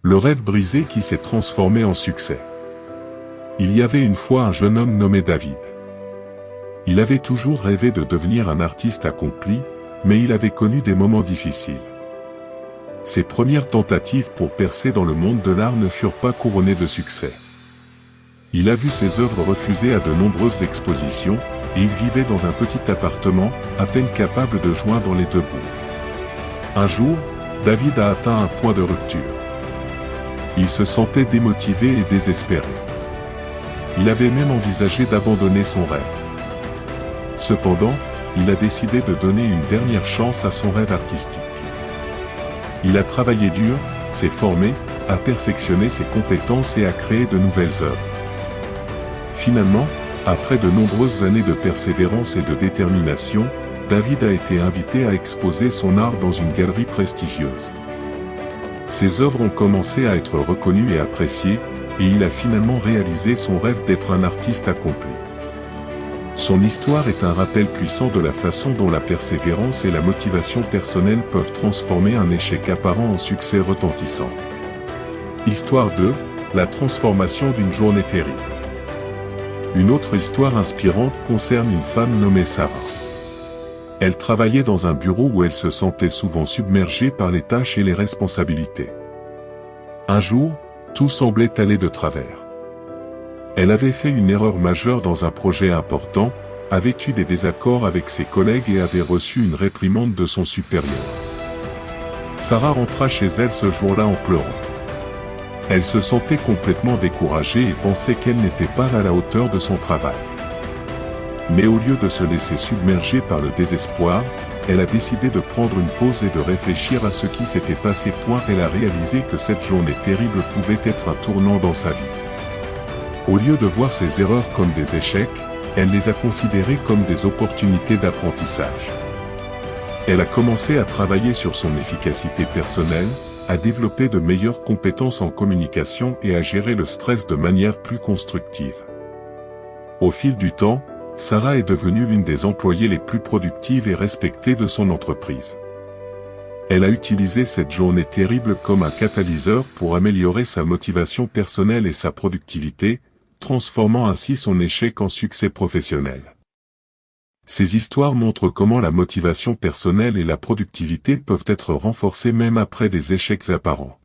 Le rêve brisé qui s'est transformé en succès. Il y avait une fois un jeune homme nommé David. Il avait toujours rêvé de devenir un artiste accompli, mais il avait connu des moments difficiles. Ses premières tentatives pour percer dans le monde de l'art ne furent pas couronnées de succès. Il a vu ses œuvres refusées à de nombreuses expositions, et il vivait dans un petit appartement, à peine capable de joindre les deux bouts. Un jour, David a atteint un point de rupture. Il se sentait démotivé et désespéré. Il avait même envisagé d'abandonner son rêve. Cependant, il a décidé de donner une dernière chance à son rêve artistique. Il a travaillé dur, s'est formé, a perfectionné ses compétences et a créé de nouvelles œuvres. Finalement, après de nombreuses années de persévérance et de détermination, David a été invité à exposer son art dans une galerie prestigieuse. Ses œuvres ont commencé à être reconnues et appréciées, et il a finalement réalisé son rêve d'être un artiste accompli. Son histoire est un rappel puissant de la façon dont la persévérance et la motivation personnelle peuvent transformer un échec apparent en succès retentissant. Histoire 2, la transformation d'une journée terrible. Une autre histoire inspirante concerne une femme nommée Sarah. Elle travaillait dans un bureau où elle se sentait souvent submergée par les tâches et les responsabilités. Un jour, tout semblait aller de travers. Elle avait fait une erreur majeure dans un projet important, avait eu des désaccords avec ses collègues et avait reçu une réprimande de son supérieur. Sarah rentra chez elle ce jour-là en pleurant. Elle se sentait complètement découragée et pensait qu'elle n'était pas à la hauteur de son travail. Mais au lieu de se laisser submerger par le désespoir, elle a décidé de prendre une pause et de réfléchir à ce qui s'était passé. Elle a réalisé que cette journée terrible pouvait être un tournant dans sa vie. Au lieu de voir ses erreurs comme des échecs, elle les a considérées comme des opportunités d'apprentissage. Elle a commencé à travailler sur son efficacité personnelle, à développer de meilleures compétences en communication et à gérer le stress de manière plus constructive. Au fil du temps, Sarah est devenue l'une des employées les plus productives et respectées de son entreprise. Elle a utilisé cette journée terrible comme un catalyseur pour améliorer sa motivation personnelle et sa productivité, transformant ainsi son échec en succès professionnel. Ces histoires montrent comment la motivation personnelle et la productivité peuvent être renforcées même après des échecs apparents.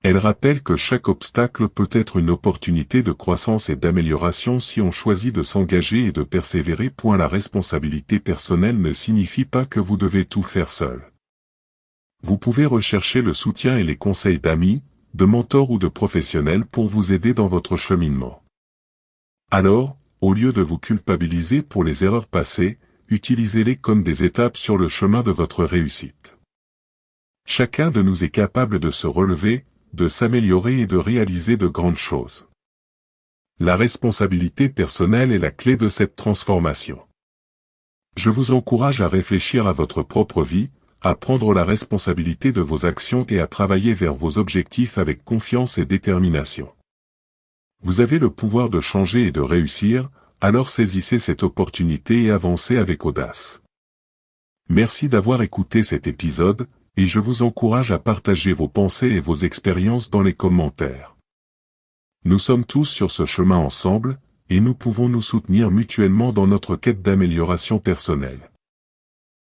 Elles rappellent que chaque obstacle peut être une opportunité de croissance et d'amélioration si on choisit de s'engager et de persévérer. La responsabilité personnelle ne signifie pas que vous devez tout faire seul. Vous pouvez rechercher le soutien et les conseils d'amis, de mentors ou de professionnels pour vous aider dans votre cheminement. Alors, au lieu de vous culpabiliser pour les erreurs passées, utilisez-les comme des étapes sur le chemin de votre réussite. Chacun de nous est capable de se relever, de s'améliorer et de réaliser de grandes choses. La responsabilité personnelle est la clé de cette transformation. Je vous encourage à réfléchir à votre propre vie, à prendre la responsabilité de vos actions et à travailler vers vos objectifs avec confiance et détermination. Vous avez le pouvoir de changer et de réussir, alors saisissez cette opportunité et avancez avec audace. Merci d'avoir écouté cet épisode, et je vous encourage à partager vos pensées et vos expériences dans les commentaires. Nous sommes tous sur ce chemin ensemble, et nous pouvons nous soutenir mutuellement dans notre quête d'amélioration personnelle.